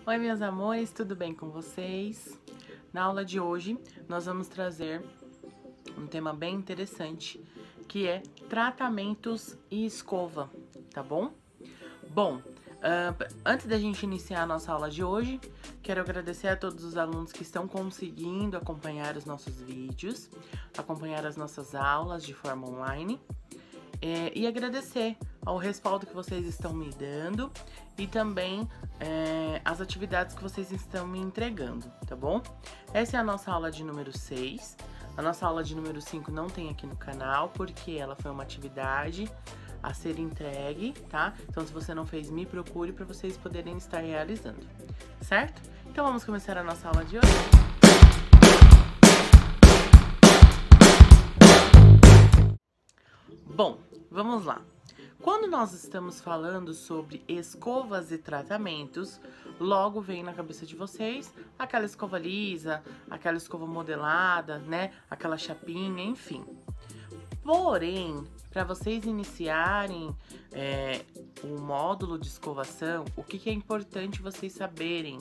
Oi, meus amores, tudo bem com vocês? Na aula de hoje, nós vamos trazer um tema bem interessante, que é tratamentos e escova, tá bom? Bom, antes da gente iniciar a nossa aula de hoje, quero agradecer a todos os alunos que estão conseguindo acompanhar os nossos vídeos, acompanhar as nossas aulas de forma online. E agradecer ao respaldo que vocês estão me dando e também as atividades que vocês estão me entregando, tá bom? Essa é a nossa aula de número 6. A nossa aula de número 5 não tem aqui no canal, porque ela foi uma atividade a ser entregue, tá? Então, se você não fez, me procure para vocês poderem estar realizando, certo? Então, vamos começar a nossa aula de hoje. Bom, vamos lá. Quando nós estamos falando sobre escovas e tratamentos, logo vem na cabeça de vocês aquela escova lisa, aquela escova modelada, né? Aquela chapinha, enfim. Porém, para vocês iniciarem o módulo de escovação, o que é importante vocês saberem?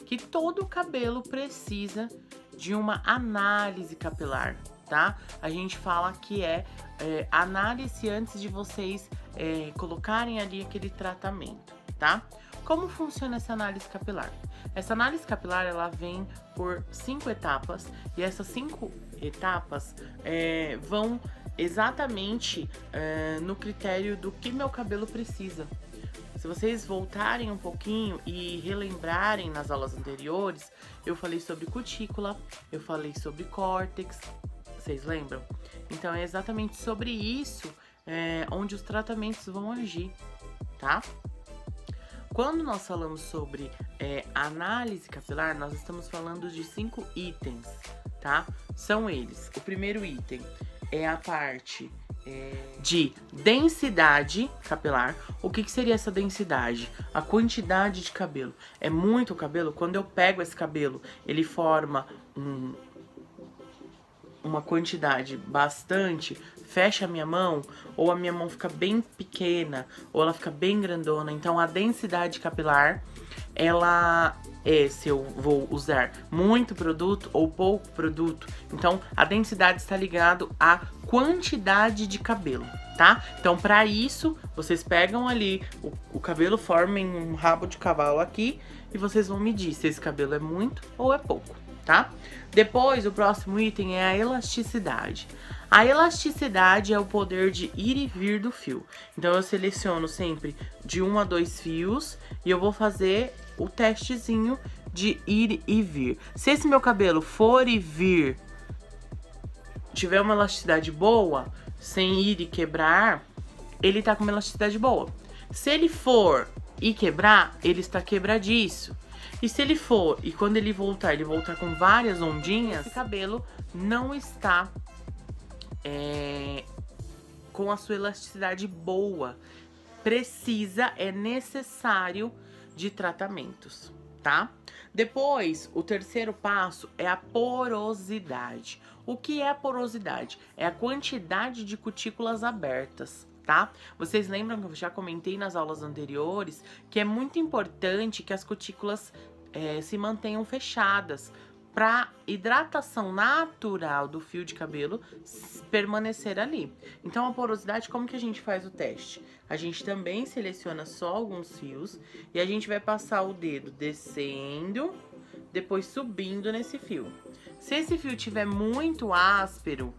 Que todo o cabelo precisa de uma análise capilar, tá? A gente fala que análise antes de vocês colocarem ali aquele tratamento, tá? Como funciona essa análise capilar? Essa análise capilar, ela vem por 5 etapas, e essas 5 etapas vão exatamente no critério do que meu cabelo precisa. Se vocês voltarem um pouquinho e relembrarem nas aulas anteriores, eu falei sobre cutícula, eu falei sobre córtex, vocês lembram? Então é exatamente sobre isso onde os tratamentos vão agir, tá? Quando nós falamos sobre análise capilar, nós estamos falando de 5 itens, tá? São eles. O primeiro item é a parte de densidade capilar. O que seria essa densidade? A quantidade de cabelo. É muito cabelo? Quando eu pego esse cabelo, ele forma uma quantidade bastante, fecha a minha mão, ou a minha mão fica bem pequena, ou ela fica bem grandona. Então a densidade capilar, ela se eu vou usar muito produto ou pouco produto. Então a densidade está ligado à quantidade de cabelo, tá? Então para isso, vocês pegam ali, o cabelo forma em um rabo de cavalo aqui, e vocês vão medir se esse cabelo é muito ou é pouco, tá? Depois, o próximo item é a elasticidade. A elasticidade é o poder de ir e vir do fio. Então, eu seleciono sempre de 1 a 2 fios e eu vou fazer o testezinho de ir e vir. Se esse meu cabelo for e vir, tiver uma elasticidade boa, sem ir e quebrar, ele tá com uma elasticidade boa. Se ele for e quebrar, ele está quebradiço. E se ele for, e quando ele voltar com várias ondinhas, esse cabelo não está com a sua elasticidade boa. É necessário de tratamentos, tá? Depois, o terceiro passo é a porosidade. O que é a porosidade? É a quantidade de cutículas abertas, tá? Vocês lembram que eu já comentei nas aulas anteriores que é muito importante que as cutículas se mantenham fechadas para hidratação natural do fio de cabelo permanecer ali. Então a porosidade, como que a gente faz o teste? A gente também seleciona só alguns fios e a gente vai passar o dedo descendo, depois subindo nesse fio. Se esse fio tiver muito áspero,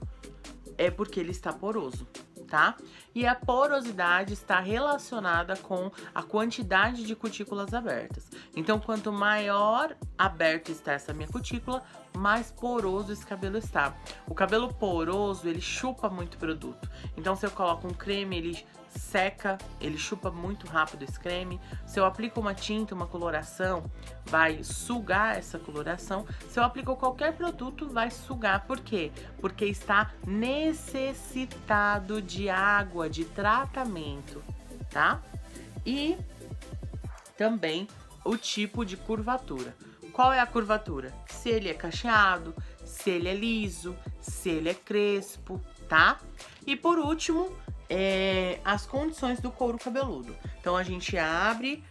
é porque ele está poroso, tá? E a porosidade está relacionada com a quantidade de cutículas abertas. Então, quanto maior aberta está essa minha cutícula, mais poroso esse cabelo está. O cabelo poroso, ele chupa muito produto. Então, se eu coloco um creme, ele seca, ele chupa muito rápido esse creme. Se eu aplico uma tinta, uma coloração, vai sugar essa coloração. Se eu aplico qualquer produto, vai sugar. Por quê? Porque está necessitado de água, de tratamento, tá? E também o tipo de curvatura. Qual é a curvatura? Se ele é cacheado, se ele é liso, se ele é crespo, tá? E por último, as condições do couro cabeludo. Então a gente abre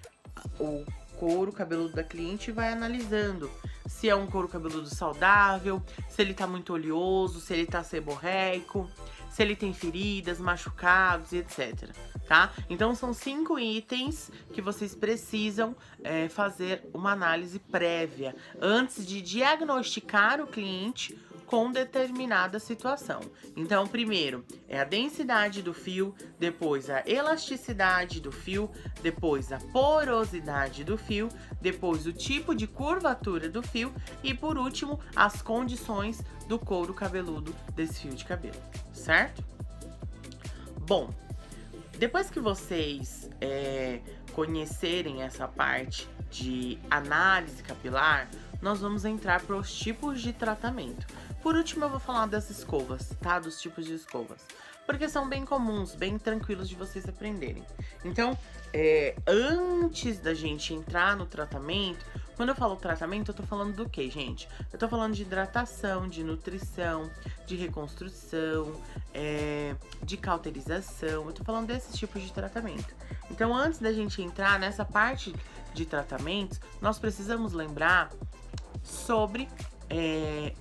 o couro cabeludo da cliente e vai analisando se é um couro cabeludo saudável, se ele tá muito oleoso, se ele tá seborreico, se ele tem feridas, machucados e etc, tá? Então são 5 itens que vocês precisam fazer uma análise prévia antes de diagnosticar o cliente com determinada situação. Então, primeiro é a densidade do fio, depois a elasticidade do fio, depois a porosidade do fio, depois o tipo de curvatura do fio e, por último, as condições do couro cabeludo desse fio de cabelo, certo? Bom, depois que vocês conhecerem essa parte de análise capilar, nós vamos entrar para os tipos de tratamento. Por último, eu vou falar das escovas, tá? Dos tipos de escovas. Porque são bem comuns, bem tranquilos de vocês aprenderem. Então, antes da gente entrar no tratamento, quando eu falo tratamento, eu tô falando do quê, gente? Eu tô falando de hidratação, de nutrição, de reconstrução, de cauterização. Eu tô falando desses tipos de tratamento. Então, antes da gente entrar nessa parte de tratamentos, nós precisamos lembrar sobre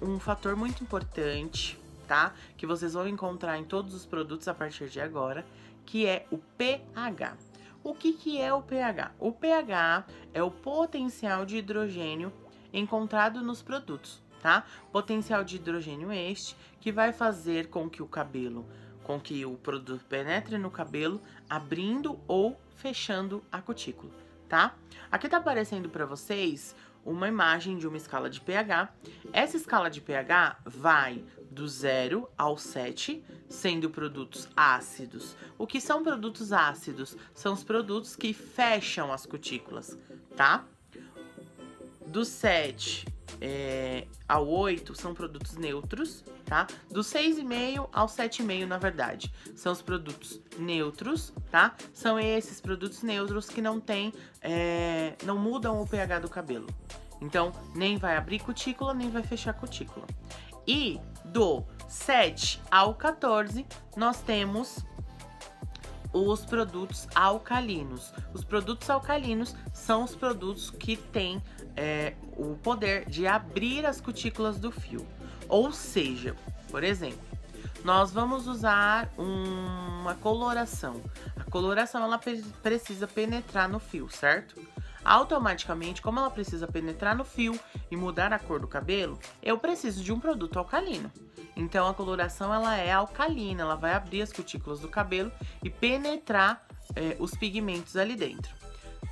um fator muito importante, tá? Que vocês vão encontrar em todos os produtos a partir de agora, que é o pH. O que é o pH? O pH é o potencial de hidrogênio encontrado nos produtos, tá? Potencial de hidrogênio este que vai fazer com que o produto penetre no cabelo, abrindo ou fechando a cutícula, tá? Aqui tá aparecendo para vocês uma imagem de uma escala de pH. Essa escala de pH vai do 0 ao 7, sendo produtos ácidos. O que são produtos ácidos? São os produtos que fecham as cutículas, tá? Do 7 ao 8 são produtos neutros, tá? Do 6,5 ao 7,5, na verdade, são os produtos neutros, tá? São esses produtos neutros que não mudam o pH do cabelo. Então, nem vai abrir cutícula, nem vai fechar cutícula. E do 7 ao 14, nós temos os produtos alcalinos. Os produtos alcalinos são os produtos que têm o poder de abrir as cutículas do fio. Ou seja, por exemplo, nós vamos usar uma coloração. A coloração, ela precisa penetrar no fio, certo? Automaticamente, como ela precisa penetrar no fio e mudar a cor do cabelo, eu preciso de um produto alcalino. Então, a coloração, ela é alcalina, ela vai abrir as cutículas do cabelo e penetrar os pigmentos ali dentro.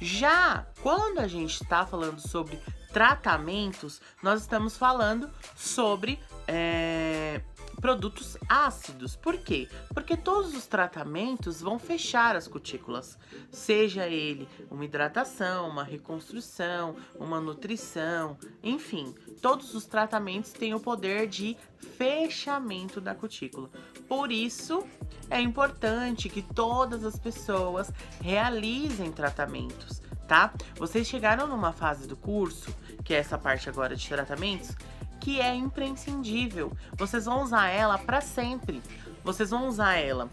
Já quando a gente está falando sobre tratamentos, nós estamos falando sobre produtos ácidos. Por quê? Porque todos os tratamentos vão fechar as cutículas, seja ele uma hidratação, uma reconstrução, uma nutrição, enfim, todos os tratamentos têm o poder de fechamento da cutícula. Por isso, é importante que todas as pessoas realizem tratamentos, tá? Vocês chegaram numa fase do curso, que é essa parte agora de tratamentos, que é imprescindível. Vocês vão usar ela para sempre. Vocês vão usar ela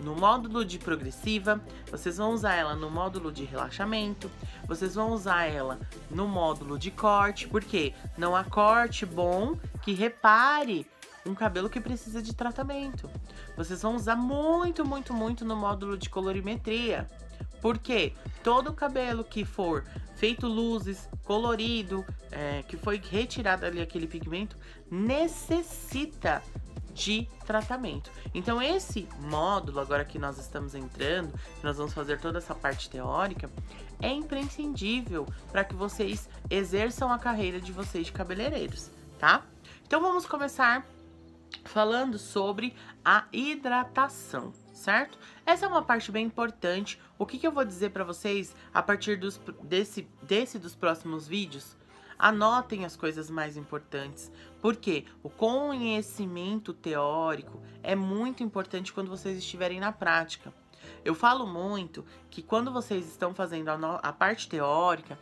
no módulo de progressiva, vocês vão usar ela no módulo de relaxamento, vocês vão usar ela no módulo de corte, porque não há corte bom que repare um cabelo que precisa de tratamento. Vocês vão usar muito, muito, muito no módulo de colorimetria. Porque todo cabelo que for feito luzes, colorido, que foi retirado ali aquele pigmento, necessita de tratamento. Então esse módulo, agora que nós estamos entrando, nós vamos fazer toda essa parte teórica, é imprescindível para que vocês exerçam a carreira de vocês de cabeleireiros, tá? Então vamos começar falando sobre a hidratação, certo? Essa é uma parte bem importante. O que eu vou dizer para vocês a partir dos próximos vídeos? Anotem as coisas mais importantes, porque o conhecimento teórico é muito importante quando vocês estiverem na prática. Eu falo muito que quando vocês estão fazendo a parte teórica,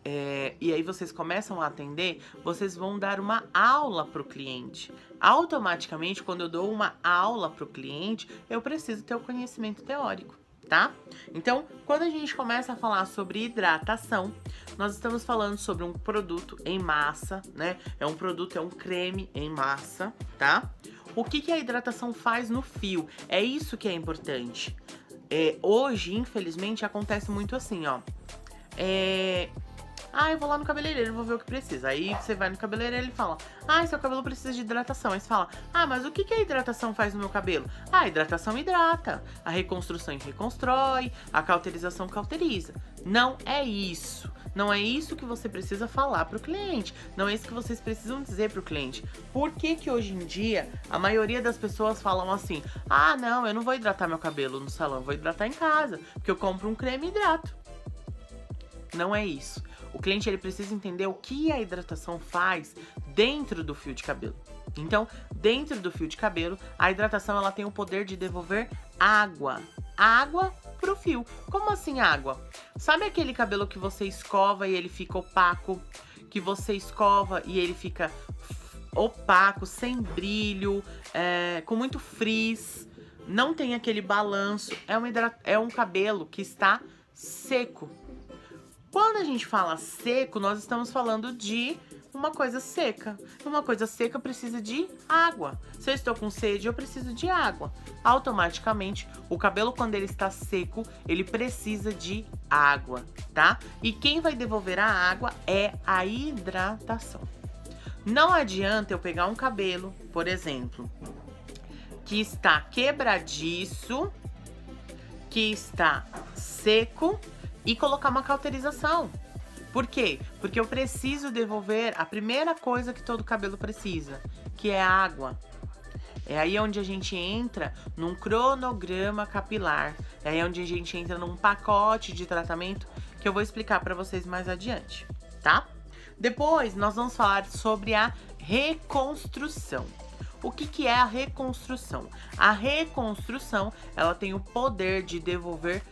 e aí vocês começam a atender, vocês vão dar uma aula para o cliente. Automaticamente, quando eu dou uma aula para o cliente, eu preciso ter o conhecimento teórico, tá? Então, quando a gente começa a falar sobre hidratação, nós estamos falando sobre um produto em massa, né? É um creme em massa, tá? O que a hidratação faz no fio? É isso que é importante. Hoje, infelizmente, acontece muito assim, ó. Eu vou lá no cabeleireiro, vou ver o que precisa. Aí você vai no cabeleireiro e ele fala: seu cabelo precisa de hidratação. Aí você fala: mas o que a hidratação faz no meu cabelo? A hidratação hidrata, a reconstrução reconstrói, a cauterização cauteriza. Não é isso. Não é isso que você precisa falar pro cliente. Não é isso que vocês precisam dizer pro cliente. Por que hoje em dia a maioria das pessoas falam assim: não, eu não vou hidratar meu cabelo no salão, eu vou hidratar em casa, porque eu compro um creme e hidrato. Não é isso. O cliente ele precisa entender o que a hidratação faz dentro do fio de cabelo. Então, dentro do fio de cabelo, a hidratação ela tem o poder de devolver água. Água pro fio. Como assim água? Sabe aquele cabelo que você escova e ele fica opaco? Que você escova e ele fica opaco, sem brilho, com muito frizz, não tem aquele balanço. É um cabelo que está seco. Quando a gente fala seco, nós estamos falando de uma coisa seca. Uma coisa seca precisa de água. Se eu estou com sede, eu preciso de água. Automaticamente, o cabelo, quando ele está seco, ele precisa de água, tá? E quem vai devolver a água é a hidratação. Não adianta eu pegar um cabelo, por exemplo, que está quebradiço, que está seco, e colocar uma cauterização. Por quê? Porque eu preciso devolver a primeira coisa que todo cabelo precisa, que é água. É aí onde a gente entra num cronograma capilar. É aí onde a gente entra num pacote de tratamento que eu vou explicar para vocês mais adiante, tá? Depois, nós vamos falar sobre a reconstrução. O que é a reconstrução? A reconstrução, ela tem o poder de devolver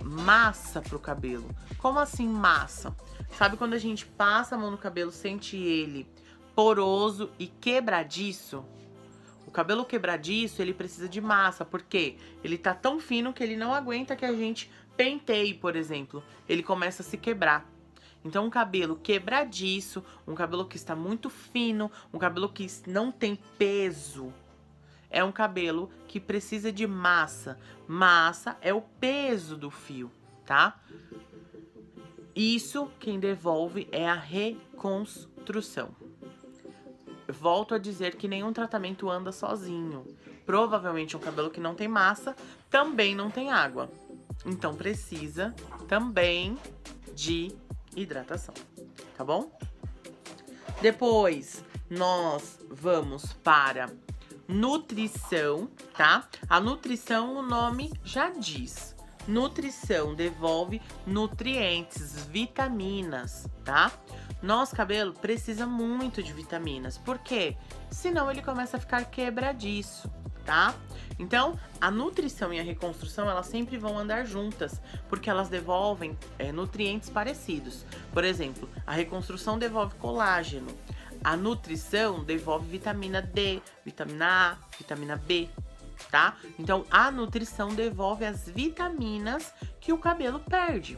massa pro cabelo. Como assim massa? Sabe quando a gente passa a mão no cabelo, sente ele poroso e quebradiço? O cabelo quebradiço, ele precisa de massa, porque ele tá tão fino que ele não aguenta que a gente penteie, por exemplo. Ele começa a se quebrar. Então, um cabelo quebradiço, um cabelo que está muito fino, um cabelo que não tem peso, é um cabelo que precisa de massa. Massa é o peso do fio, tá? Isso quem devolve é a reconstrução. Volto a dizer que nenhum tratamento anda sozinho. Provavelmente um cabelo que não tem massa também não tem água. Então precisa também de hidratação, tá bom? Depois nós vamos para nutrição, tá? A nutrição, o nome já diz. Nutrição devolve nutrientes, vitaminas, tá? Nosso cabelo precisa muito de vitaminas. Por quê? Senão ele começa a ficar quebradiço, tá? Então, a nutrição e a reconstrução, elas sempre vão andar juntas, porque elas devolvem nutrientes parecidos. Por exemplo, a reconstrução devolve colágeno. A nutrição devolve vitamina D, vitamina A, vitamina B, tá? Então, a nutrição devolve as vitaminas que o cabelo perde.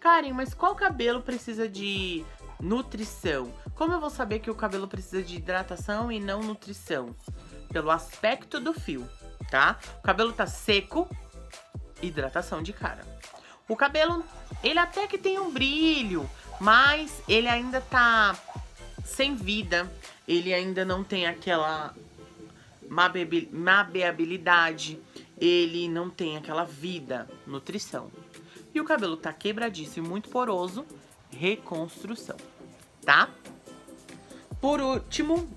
Karen, mas qual cabelo precisa de nutrição? Como eu vou saber que o cabelo precisa de hidratação e não nutrição? Pelo aspecto do fio, tá? O cabelo tá seco, hidratação de cara. O cabelo, ele até que tem um brilho, mas ele ainda tá sem vida, ele ainda não tem aquela mabeabilidade, ele não tem aquela vida, nutrição. E o cabelo tá quebradiço e muito poroso, reconstrução, tá? Por último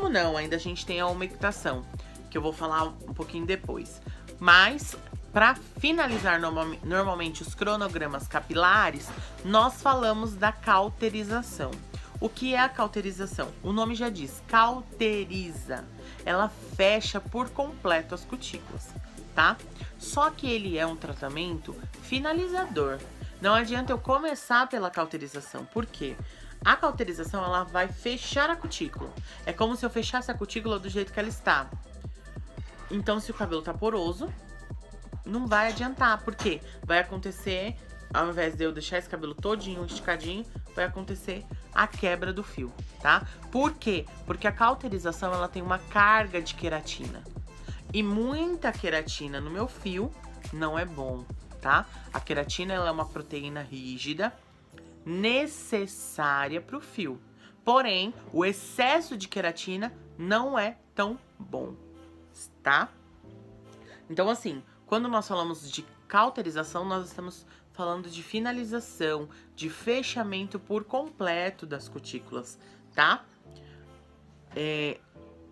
não, ainda a gente tem a umectação, que eu vou falar um pouquinho depois. Mas, para finalizar normalmente os cronogramas capilares, nós falamos da cauterização. O que é a cauterização? O nome já diz, cauteriza. Ela fecha por completo as cutículas, tá? Só que ele é um tratamento finalizador. Não adianta eu começar pela cauterização. Por quê? A cauterização, ela vai fechar a cutícula. É como se eu fechasse a cutícula do jeito que ela está. Então, se o cabelo tá poroso, não vai adiantar. Por quê? Vai acontecer, ao invés de eu deixar esse cabelo todinho esticadinho, vai acontecer a quebra do fio, tá? Por quê? Porque a cauterização, ela tem uma carga de queratina. E muita queratina no meu fio não é bom, tá? A queratina, ela é uma proteína rígida, necessária para o fio. Porém, o excesso de queratina não é tão bom, tá? Então, assim, quando nós falamos de cauterização, nós estamos falando de finalização, de fechamento por completo das cutículas, tá?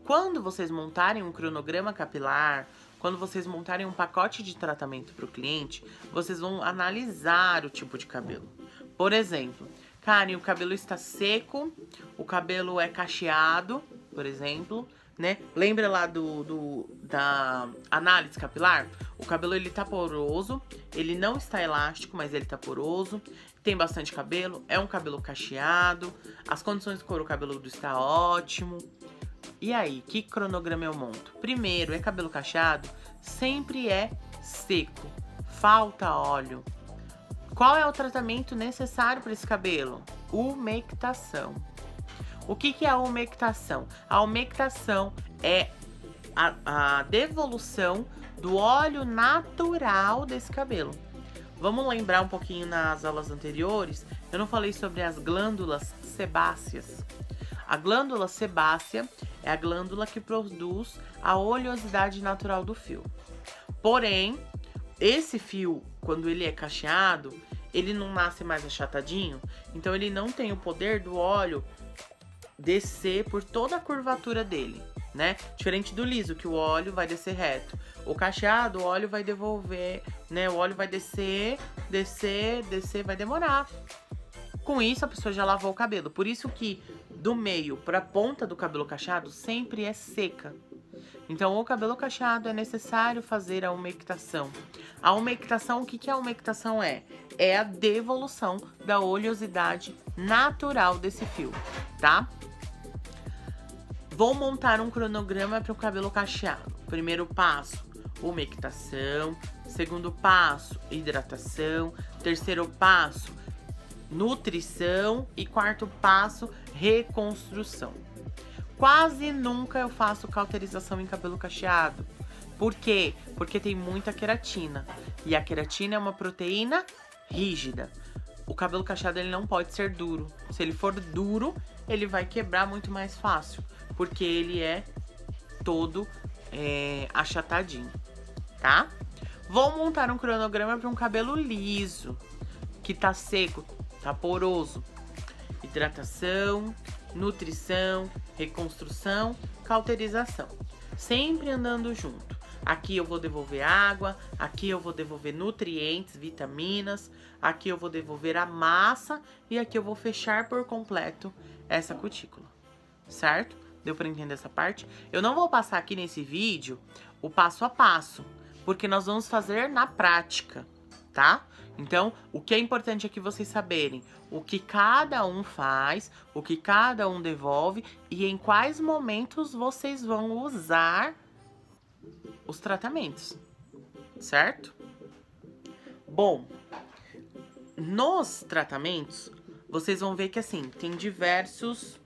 Quando vocês montarem um cronograma capilar, quando vocês montarem um pacote de tratamento para o cliente, vocês vão analisar o tipo de cabelo. Por exemplo, Karen, o cabelo está seco, o cabelo é cacheado, por exemplo, né? Lembra lá da análise capilar? O cabelo, ele tá poroso, ele não está elástico, mas ele tá poroso, tem bastante cabelo, é um cabelo cacheado, as condições de couro cabeludo está ótimo. E aí, que cronograma eu monto? Primeiro, é cabelo cacheado? Sempre é seco, falta óleo. Qual é o tratamento necessário para esse cabelo? Umectação. O que é a umectação? A umectação é a devolução do óleo natural desse cabelo. Vamos lembrar um pouquinho nas aulas anteriores, eu não falei sobre as glândulas sebáceas. A glândula sebácea é a glândula que produz a oleosidade natural do fio. Porém, esse fio, quando ele é cacheado, ele não nasce mais achatadinho, então ele não tem o poder do óleo descer por toda a curvatura dele, né? Diferente do liso, que o óleo vai descer reto. O cacheado, o óleo vai devolver, né? O óleo vai descer, vai demorar. Com isso, a pessoa já lavou o cabelo. Por isso que do meio para a ponta do cabelo cacheado sempre é seca. Então, o cabelo cacheado é necessário fazer a umectação. A umectação, o que a umectação é? É a devolução da oleosidade natural desse fio, tá? Vou montar um cronograma para o cabelo cacheado. Primeiro passo, umectação. Segundo passo, hidratação. Terceiro passo, nutrição. E quarto passo, reconstrução. Quase nunca eu faço cauterização em cabelo cacheado. Por quê? Porque tem muita queratina. E a queratina é uma proteína rígida. O cabelo cacheado, ele não pode ser duro. Se ele for duro, ele vai quebrar muito mais fácil. Porque ele é todo achatadinho, tá? Vou montar um cronograma para um cabelo liso, que tá seco, tá poroso. Hidratação, nutrição, reconstrução, cauterização. Sempre andando junto. Aqui eu vou devolver água, aqui eu vou devolver nutrientes, vitaminas, aqui eu vou devolver a massa e aqui eu vou fechar por completo essa cutícula, certo? Deu pra entender essa parte? Eu não vou passar aqui nesse vídeo o passo a passo, porque nós vamos fazer na prática, tá? Então, o que é importante aqui vocês saberem o que cada um faz, o que cada um devolve e em quais momentos vocês vão usar os tratamentos, certo? Bom, nos tratamentos, vocês vão ver que assim, tem diversos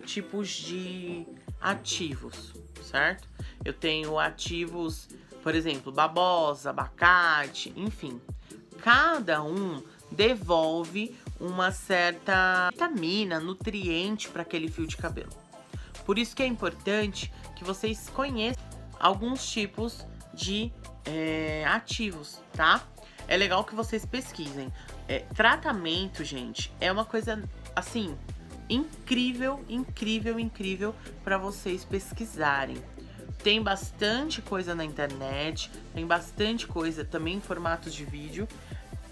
tipos de ativos, certo? Eu tenho ativos, por exemplo, babosa, abacate, enfim. Cada um devolve uma certa vitamina, nutriente para aquele fio de cabelo. Por isso que é importante que vocês conheçam alguns tipos de ativos, tá? É legal que vocês pesquisem. Tratamento, gente, é uma coisa, assim, incrível, incrível, incrível para vocês pesquisarem. Tem bastante coisa na internet, tem bastante coisa também em formatos de vídeo.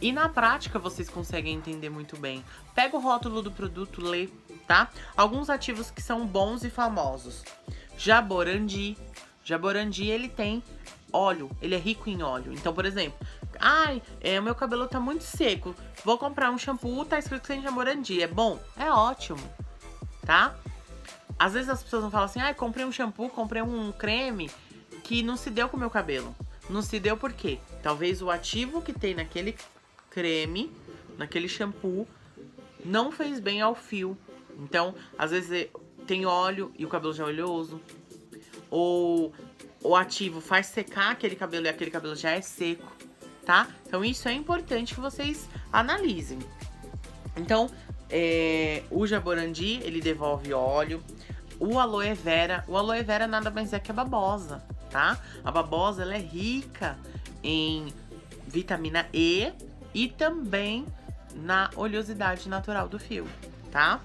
E na prática vocês conseguem entender muito bem. Pega o rótulo do produto, lê, tá? Alguns ativos que são bons e famosos. Jaborandi. Jaborandi, ele tem óleo, ele é rico em óleo. Então, por exemplo, o meu cabelo tá muito seco, vou comprar um shampoo, tá escrito que tem jaborandi. É bom? É ótimo, tá? Às vezes as pessoas vão falar assim, comprei um shampoo, comprei um creme que não se deu com o meu cabelo. não se deu por quê? Talvez o ativo que tem naquele creme, naquele shampoo, não fez bem ao fio. Então, às vezes tem óleo e o cabelo já é oleoso. Ou o ativo faz secar aquele cabelo e aquele cabelo já é seco, tá? Então, isso é importante que vocês analisem. Então, o Jaborandi, ele devolve óleo. O aloe vera nada mais é que a babosa, tá? A babosa, ela é rica em vitamina E e também na oleosidade natural do fio, tá?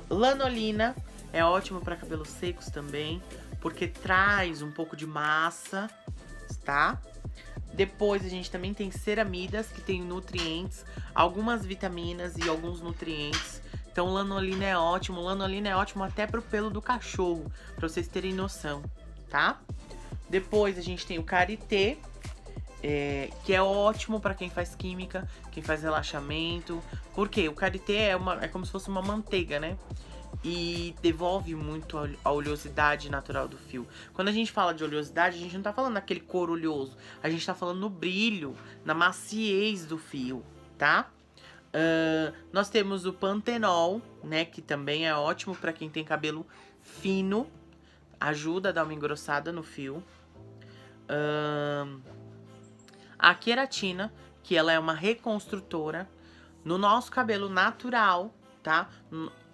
Lanolina é ótimo para cabelos secos também, porque traz um pouco de massa, tá? Depois a gente também tem ceramidas, que tem nutrientes, algumas vitaminas e alguns nutrientes. Então lanolina é ótimo até pro pelo do cachorro, pra vocês terem noção, tá? Depois a gente tem o karité, que é ótimo pra quem faz química, quem faz relaxamento. Por quê? O karité é como se fosse uma manteiga, né? E devolve muito a oleosidade natural do fio. Quando a gente fala de oleosidade, a gente não tá falando daquele couro oleoso. A gente tá falando no brilho, na maciez do fio, tá? Nós temos o pantenol, né? Que também é ótimo pra quem tem cabelo fino. Ajuda a dar uma engrossada no fio. A queratina, que ela é uma reconstrutora. No nosso cabelo natural, tá?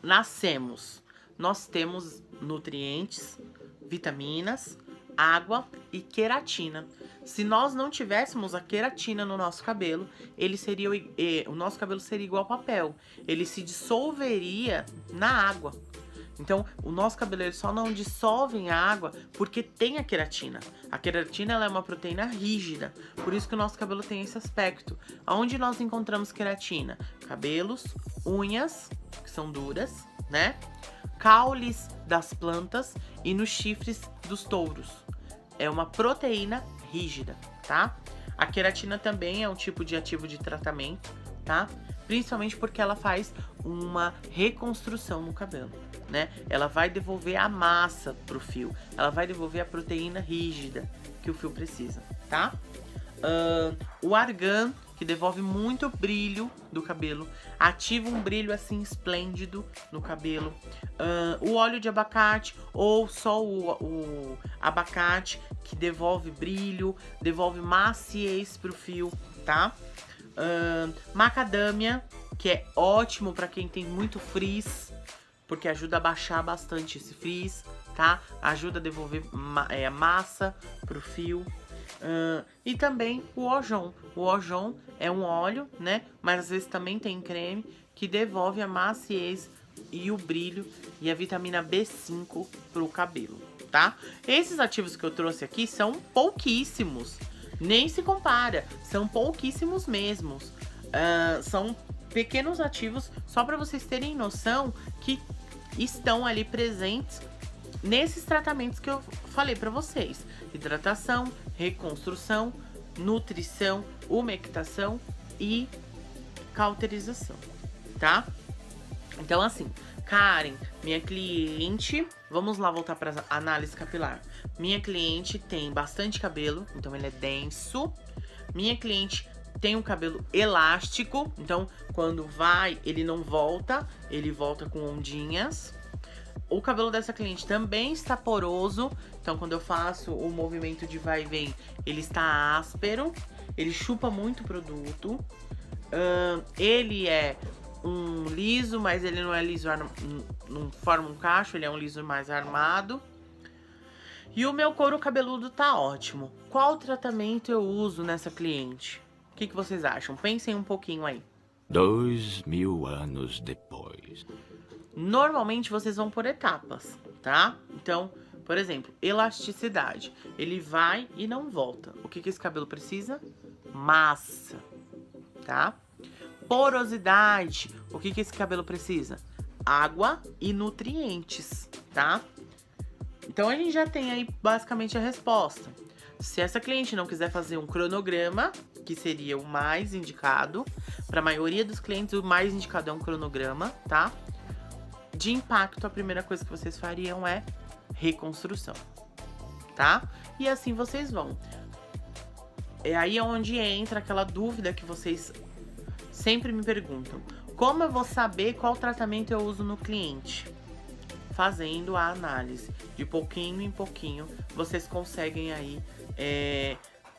Nós temos nutrientes, vitaminas, água e queratina. Se nós não tivéssemos a queratina no nosso cabelo, o nosso cabelo seria igual papel. Ele se dissolveria na água. Então, o nosso cabelo ele só não dissolve em água porque tem a queratina. A queratina ela é uma proteína rígida, por isso que o nosso cabelo tem esse aspecto. Onde nós encontramos queratina? Cabelos, unhas, que são duras, né? Caules das plantas e nos chifres dos touros. É uma proteína rígida, tá? A queratina também é um tipo de ativo de tratamento, tá? Principalmente porque ela faz uma reconstrução no cabelo, né? Ela vai devolver a massa pro fio, ela vai devolver a proteína rígida que o fio precisa, tá? O argan, que devolve muito brilho do cabelo, ativa um brilho assim esplêndido no cabelo. O óleo de abacate ou só o abacate, que devolve brilho, devolve maciez pro fio, tá? Macadâmia, que é ótimo para quem tem muito frizz, porque ajuda a baixar bastante esse frizz, tá? Ajuda a devolver massa pro fio. E também o Ojon. O Ojon é um óleo, né? Mas às vezes também tem creme que devolve a maciez e o brilho e a vitamina B5 pro cabelo, tá? Esses ativos que eu trouxe aqui são pouquíssimos, nem se compara, são pouquíssimos mesmos. São pequenos ativos só para vocês terem noção que estão ali presentes nesses tratamentos que eu falei para vocês: hidratação, reconstrução, nutrição, umectação e cauterização, tá? Então assim, Karen, minha cliente, vamos lá voltar para análise capilar. Minha cliente tem bastante cabelo, então ele é denso. Minha cliente tem um cabelo elástico, então quando vai, ele não volta, ele volta com ondinhas. O cabelo dessa cliente também está poroso, então quando eu faço o movimento de vai e vem, ele está áspero, ele chupa muito produto. Ele é um liso, mas ele não é liso, não forma um cacho, ele é um liso mais armado. E o meu couro cabeludo tá ótimo. Qual tratamento eu uso nessa cliente? O que vocês acham? Pensem um pouquinho aí. 2000 anos depois. Normalmente vocês vão por etapas, tá? Então, por exemplo, elasticidade. Ele vai e não volta. O que esse cabelo precisa? Massa, tá? Porosidade. O que esse cabelo precisa? Água e nutrientes, tá? Então a gente já tem aí basicamente a resposta. Se essa cliente não quiser fazer um cronograma, que seria o mais indicado, para a maioria dos clientes o mais indicado é um cronograma, tá? De impacto, a primeira coisa que vocês fariam é reconstrução, tá? E assim vocês vão. é aí onde entra aquela dúvida que vocês sempre me perguntam. Como eu vou saber qual tratamento eu uso no cliente? Fazendo a análise. De pouquinho em pouquinho, vocês conseguem aí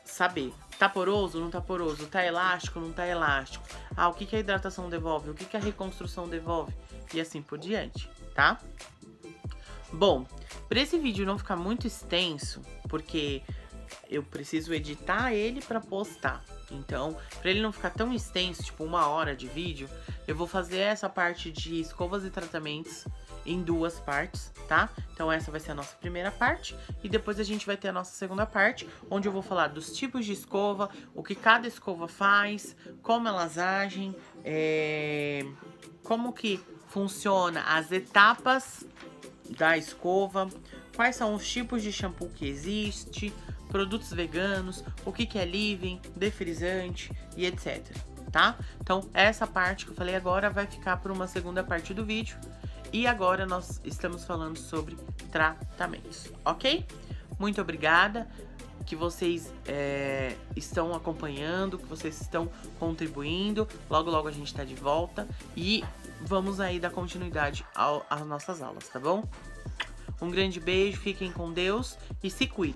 saber. Tá poroso? Não tá poroso? Tá elástico? Não tá elástico? Ah, o que a hidratação devolve? O que a reconstrução devolve? E assim por diante, tá? Bom, para esse vídeo não ficar muito extenso, porque eu preciso editar ele para postar. Então, para ele não ficar tão extenso, tipo 1 hora de vídeo, eu vou fazer essa parte de escovas e tratamentos em 2 partes, tá? Então essa vai ser a nossa primeira parte e depois a gente vai ter a nossa segunda parte, onde eu vou falar dos tipos de escova, o que cada escova faz, como elas agem, como que funciona as etapas da escova, quais são os tipos de shampoo que existe, produtos veganos, o que é leave-in, defrisante e etc, tá? Então essa parte que eu falei agora vai ficar para uma segunda parte do vídeo. E agora nós estamos falando sobre tratamentos, ok? Muito obrigada que vocês estão acompanhando, que vocês estão contribuindo. Logo, logo a gente tá de volta e vamos aí dar continuidade às nossas aulas, tá bom? Um grande beijo, fiquem com Deus e se cuidem.